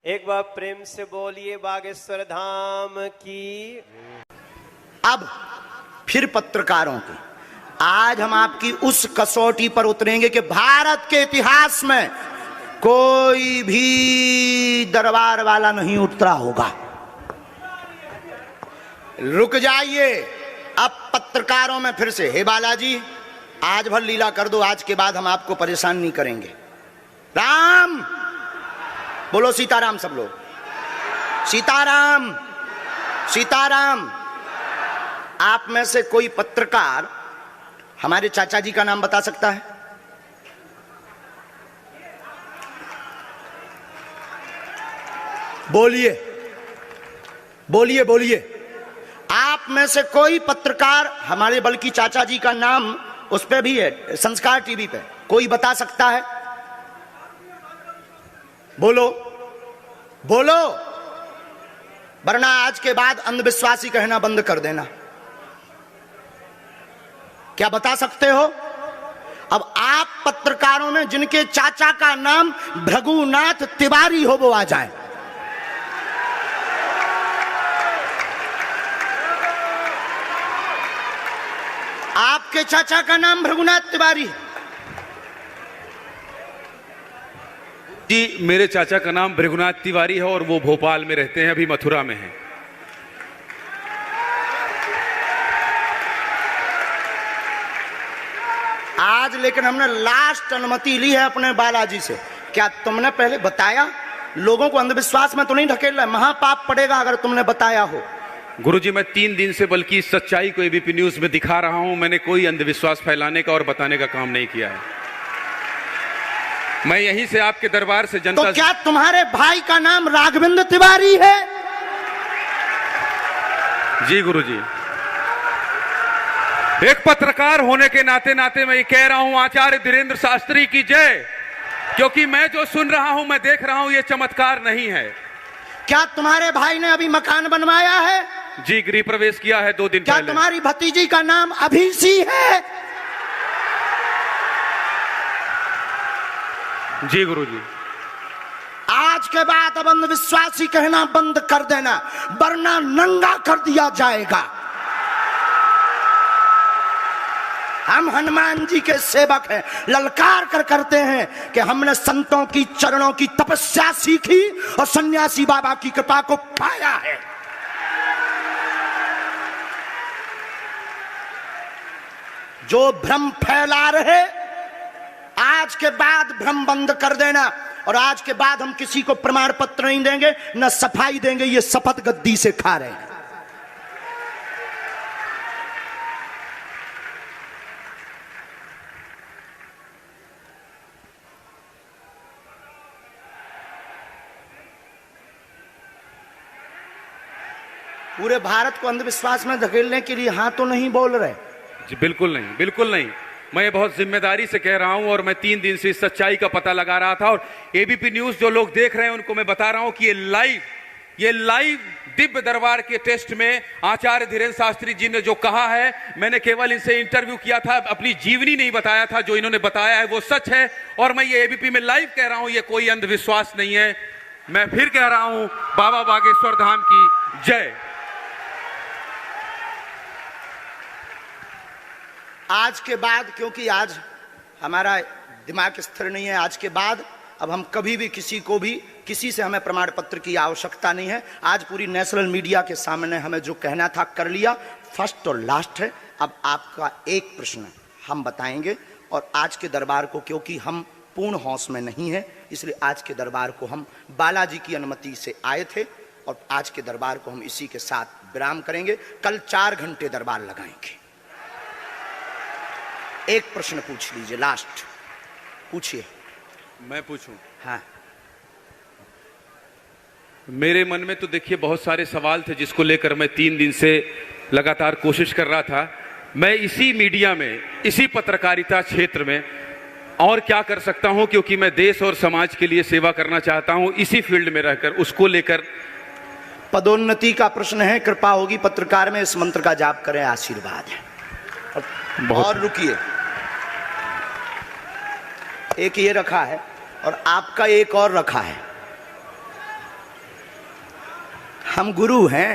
एक बार प्रेम से बोलिए बागेश्वर धाम की। अब फिर पत्रकारों की आज हम आपकी उस कसौटी पर उतरेंगे कि भारत के इतिहास में कोई भी दरबार वाला नहीं उतरा होगा। रुक जाइए, अब पत्रकारों में फिर से, हे बालाजी आज भर लीला कर दो, आज के बाद हम आपको परेशान नहीं करेंगे। राम बोलो, सीताराम सब लोग, सीताराम सीताराम। आप में से कोई पत्रकार हमारे चाचा जी का नाम बता सकता है? बोलिए बोलिए बोलिए। आप में से कोई पत्रकार हमारे बल्कि चाचा जी का नाम उस पे भी है, संस्कार टीवी पे, कोई बता सकता है? बोलो बोलो, वरना आज के बाद अंधविश्वासी कहना बंद कर देना। क्या बता सकते हो? अब आप पत्रकारों में जिनके चाचा का नाम भृगुनाथ तिवारी हो वो आ जाए। आपके चाचा का नाम भृगुनाथ तिवारी? जी, मेरे चाचा का नाम भृगुनाथ तिवारी है और वो भोपाल में रहते हैं, अभी मथुरा में हैं। आज लेकिन हमने लास्ट अनुमति ली है अपने बालाजी से। क्या तुमने पहले बताया? लोगों को अंधविश्वास में तो नहीं ढकेल रहा, महापाप पड़ेगा अगर तुमने बताया हो। गुरुजी, मैं 3 दिन से बल्कि सच्चाई को एबीपी न्यूज में दिखा रहा हूं। मैंने कोई अंधविश्वास फैलाने का और बताने का काम नहीं किया है। मैं यहीं से आपके दरबार से जनता तो क्या तुम्हारे भाई का नाम राघवेंद्र तिवारी है? जी गुरुजी, एक पत्रकार होने के नाते नाते मैं ये कह रहा हूं, आचार्य धीरेन्द्र शास्त्री की जय। क्योंकि मैं जो सुन रहा हूं, मैं देख रहा हूं, ये चमत्कार नहीं है। क्या तुम्हारे भाई ने अभी मकान बनवाया है? जी, गृह प्रवेश किया है 2 दिन क्या पहले। क्या तुम्हारी भतीजी का नाम अभिषी है? जी गुरुजी। आज के बाद अब अंधविश्वासी कहना बंद कर देना, वरना नंगा कर दिया जाएगा। हम हनुमान जी के सेवक हैं, ललकार कर करते हैं कि हमने संतों की चरणों की तपस्या सीखी और सन्यासी बाबा की कृपा को पाया है। जो भ्रम फैला रहे, आज के बाद भ्रम बंद कर देना। और आज के बाद हम किसी को प्रमाण पत्र नहीं देंगे, न सफाई देंगे, ये शपथ गद्दी से खा रहे हैं। पूरे भारत को अंधविश्वास में धकेलने के लिए हाँ तो नहीं बोल रहे? जी बिल्कुल नहीं, बिल्कुल नहीं। मैं बहुत जिम्मेदारी से कह रहा हूं और मैं 3 दिन से इस सच्चाई का पता लगा रहा था। और एबीपी न्यूज जो लोग देख रहे हैं उनको मैं बता रहा हूं कि ये लाइव दिव्य दरबार के टेस्ट में आचार्य धीरेन्द्र शास्त्री जी ने जो कहा है, मैंने केवल इनसे इंटरव्यू किया था, अपनी जीवनी नहीं बताया था। जो इन्होंने बताया है वो सच है और मैं ये एबीपी में लाइव कह रहा हूं, ये कोई अंधविश्वास नहीं है। मैं फिर कह रहा हूं, बाबा बागेश्वर धाम की जय। आज के बाद, क्योंकि आज हमारा दिमाग स्थिर नहीं है, आज के बाद अब हम कभी भी किसी से हमें प्रमाण पत्र की आवश्यकता नहीं है। आज पूरी नेशनल मीडिया के सामने हमें जो कहना था कर लिया, फर्स्ट और लास्ट है। अब आपका एक प्रश्न हम बताएंगे और आज के दरबार को, क्योंकि हम पूर्ण होश में नहीं है, इसलिए आज के दरबार को हम बालाजी की अनुमति से आए थे और आज के दरबार को हम इसी के साथ विराम करेंगे। कल 4 घंटे दरबार लगाएंगे। एक प्रश्न पूछ लीजिए, लास्ट पूछिए। मैं पूछूं? हाँ। मेरे मन में तो देखिए बहुत सारे सवाल थे जिसको लेकर मैं 3 दिन से लगातार कोशिश कर रहा था। मैं इसी मीडिया में, इसी पत्रकारिता क्षेत्र में और क्या कर सकता हूं, क्योंकि मैं देश और समाज के लिए सेवा करना चाहता हूं इसी फील्ड में रहकर। उसको लेकर पदोन्नति का प्रश्न है, कृपा होगी पत्रकार में, इस मंत्र का जाप करें, आशीर्वाद है। और रुकिए, एक ये रखा है और आपका एक और रखा है। हम गुरु हैं,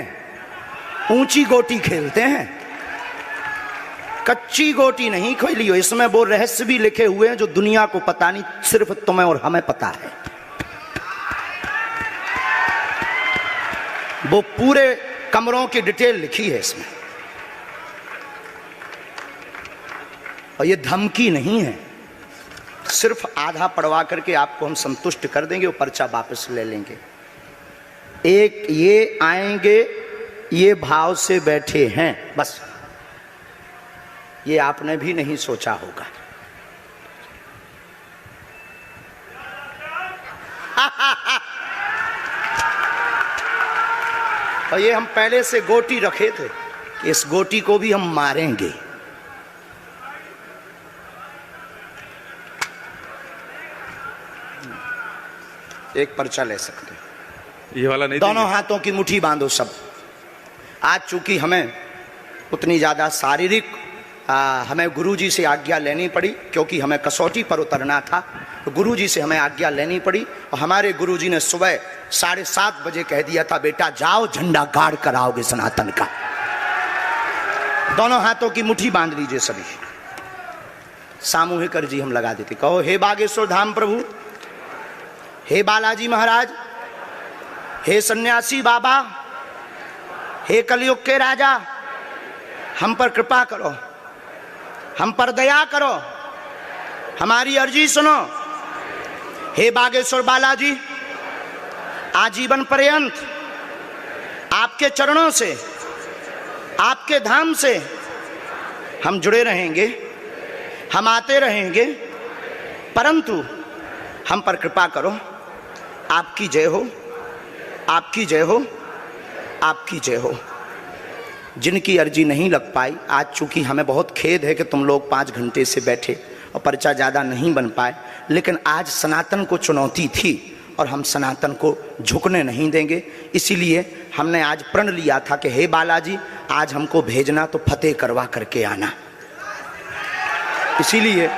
ऊंची गोटी खेलते हैं, कच्ची गोटी नहीं खेली हो। इसमें वो रहस्य भी लिखे हुए हैं जो दुनिया को पता नहीं, सिर्फ तुम्हें और हमें पता है। वो पूरे कमरों की डिटेल लिखी है इसमें, और ये धमकी नहीं है। सिर्फ आधा पढ़वा करके आपको हम संतुष्ट कर देंगे, वो पर्चा वापस ले लेंगे। एक ये आएंगे, ये भाव से बैठे हैं, बस ये आपने भी नहीं सोचा होगा। और ये हम पहले से गोटी रखे थे कि इस गोटी को भी हम मारेंगे। एक पर्चा ले सकते हैं, ये वाला नहीं। दोनों हाथों की मुट्ठी बांधो सब। आज चूंकि हमें उतनी ज्यादा शारीरिक हमें गुरुजी से आज्ञा लेनी पड़ी, क्योंकि हमें कसौटी पर उतरना था, तो गुरुजी से हमें आज्ञा लेनी पड़ी। और हमारे गुरुजी ने सुबह 7:30 बजे कह दिया था, बेटा जाओ झंडा गाड़ कर आओगे सनातन का। दोनों हाथों की मुट्ठी बांध लीजिए सभी। सामूहिक अर्जी हम लगा देते। कहो, हे बागेश्वर धाम प्रभु, हे बालाजी महाराज, हे सन्यासी बाबा, हे कलयुग के राजा, हम पर कृपा करो, हम पर दया करो, हमारी अर्जी सुनो। हे बागेश्वर बालाजी, आजीवन पर्यंत आपके चरणों से, आपके धाम से हम जुड़े रहेंगे, हम आते रहेंगे, परंतु हम पर कृपा करो। आपकी जय हो, आपकी जय हो, आपकी जय हो। जिनकी अर्जी नहीं लग पाई, आज चूंकि हमें बहुत खेद है कि तुम लोग 5 घंटे से बैठे और पर्चा ज़्यादा नहीं बन पाए, लेकिन आज सनातन को चुनौती थी और हम सनातन को झुकने नहीं देंगे। इसीलिए हमने आज प्रण लिया था कि हे बालाजी, आज हमको भेजना तो फतेह करवा करके आना। इसीलिए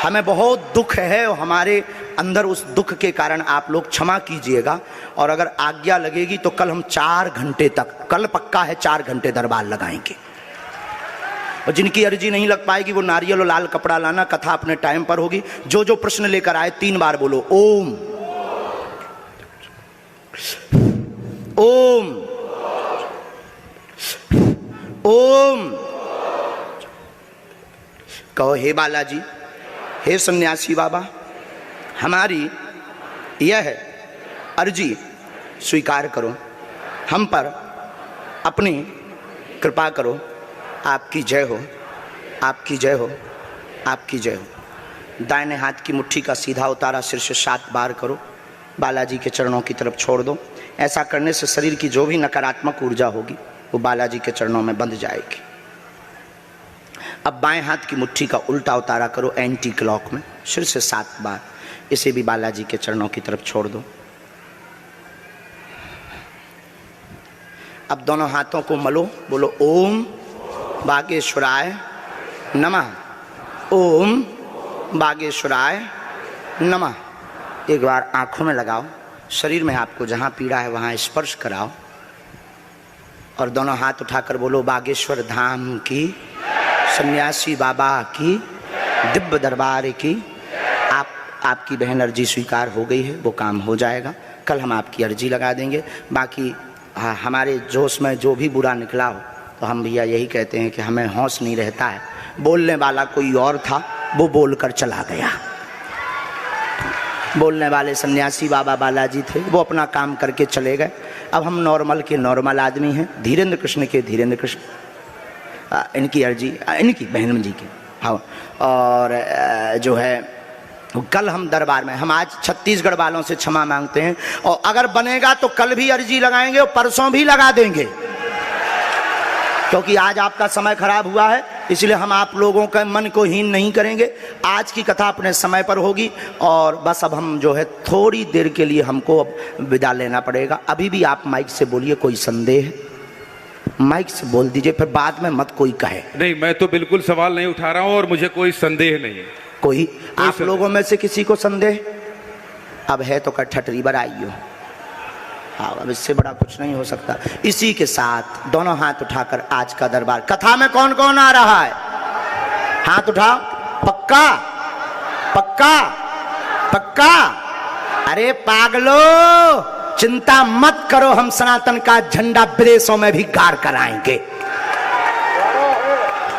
हमें बहुत दुख है और हमारे अंदर उस दुख के कारण आप लोग क्षमा कीजिएगा। और अगर आज्ञा लगेगी तो कल हम 4 घंटे तक, कल पक्का है 4 घंटे दरबार लगाएंगे। और जिनकी अर्जी नहीं लग पाएगी वो नारियल और लाल कपड़ा लाना, कथा अपने टाइम पर होगी। जो जो प्रश्न लेकर आए 3 बार बोलो ओम, ओम, ओम। कहो, हे बालाजी, हे सन्यासी बाबा, हमारी यह अर्जी स्वीकार करो, हम पर अपनी कृपा करो। आपकी जय हो, आपकी जय हो, आपकी जय हो। दाहिने हाथ की मुट्ठी का सीधा उतारा सिर से 7 बार करो, बालाजी के चरणों की तरफ छोड़ दो। ऐसा करने से शरीर की जो भी नकारात्मक ऊर्जा होगी वो बालाजी के चरणों में बंध जाएगी। अब बाएं हाथ की मुट्ठी का उल्टा उतारा करो एंटी क्लॉक में, सिर से 7 बार। इसे भी बालाजी के चरणों की तरफ छोड़ दो। अब दोनों हाथों को मलो, बोलो ओम बागेश्वराय नमः, ओम बागेश्वराय नमः। एक बार आंखों में लगाओ, शरीर में आपको जहां पीड़ा है वहां स्पर्श कराओ और दोनों हाथ उठाकर बोलो बागेश्वर धाम की, सन्यासी बाबा की, दिव्य दरबार की। आपकी बहन अर्जी स्वीकार हो गई है, वो काम हो जाएगा। कल हम आपकी अर्जी लगा देंगे। बाकी हमारे जोश में जो भी बुरा निकला हो तो हम भैया यही कहते हैं कि हमें होश नहीं रहता है। बोलने वाला कोई और था, वो बोलकर चला गया। बोलने वाले सन्यासी बाबा बालाजी थे, वो अपना काम करके चले गए। अब हम नॉर्मल के नॉर्मल आदमी हैं, धीरेन्द्र कृष्ण के धीरेन्द्र कृष्ण। इनकी अर्जी, इनकी बहन जी की, हाँ। और जो है कल हम दरबार में, हम आज छत्तीसगढ़ वालों से क्षमा मांगते हैं, और अगर बनेगा तो कल भी अर्जी लगाएंगे और परसों भी लगा देंगे, क्योंकि आज आपका समय खराब हुआ है। इसलिए हम आप लोगों के मन को हीन नहीं करेंगे। आज की कथा अपने समय पर होगी और बस अब हम जो है थोड़ी देर के लिए हमको अब विदा लेना पड़ेगा। अभी भी आप माइक से बोलिए, कोई संदेह है माइक से बोल दीजिए, फिर बाद में मत कोई कहे। नहीं, मैं तो बिल्कुल सवाल नहीं उठा रहा हूं और मुझे कोई संदेह नहीं है। कोई आप लोगों में से किसी को संदेह अब है तो ठटरी बराइयो। हाँ, अब इससे बड़ा कुछ नहीं हो सकता। इसी के साथ दोनों हाथ उठाकर आज का दरबार, कथा में कौन कौन आ रहा है? हाथ उठाओ। पक्का पक्का पक्का? अरे पागलो, चिंता मत करो, हम सनातन का झंडा विदेशों में भी गाड़ कर आएंगे,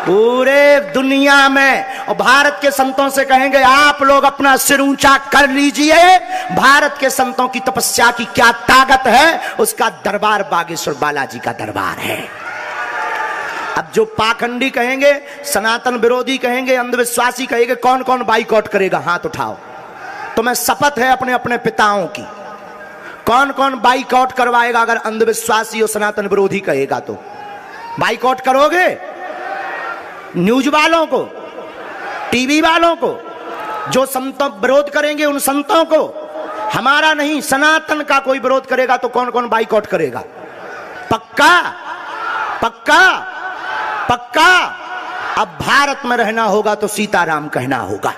पूरे दुनिया में। और भारत के संतों से कहेंगे आप लोग अपना सिर ऊंचा कर लीजिए, भारत के संतों की तपस्या की क्या ताकत है, उसका दरबार बागेश्वर बालाजी का दरबार है। अब जो पाखंडी कहेंगे, सनातन विरोधी कहेंगे, अंधविश्वासी कहेंगे, कौन कौन बाइकआउट करेगा? हाथ उठाओ। तुम्हें शपथ है अपने अपने पिताओं की, कौन कौन बाइकआउट करवाएगा? अगर अंधविश्वासी और सनातन विरोधी कहेगा तो बाइकआउट करोगे? न्यूज वालों को, टीवी वालों को, जो संतों विरोध करेंगे उन संतों को, हमारा नहीं, सनातन का कोई विरोध करेगा तो कौन कौन बाइकआउट करेगा? पक्का पक्का पक्का? अब भारत में रहना होगा तो सीताराम कहना होगा।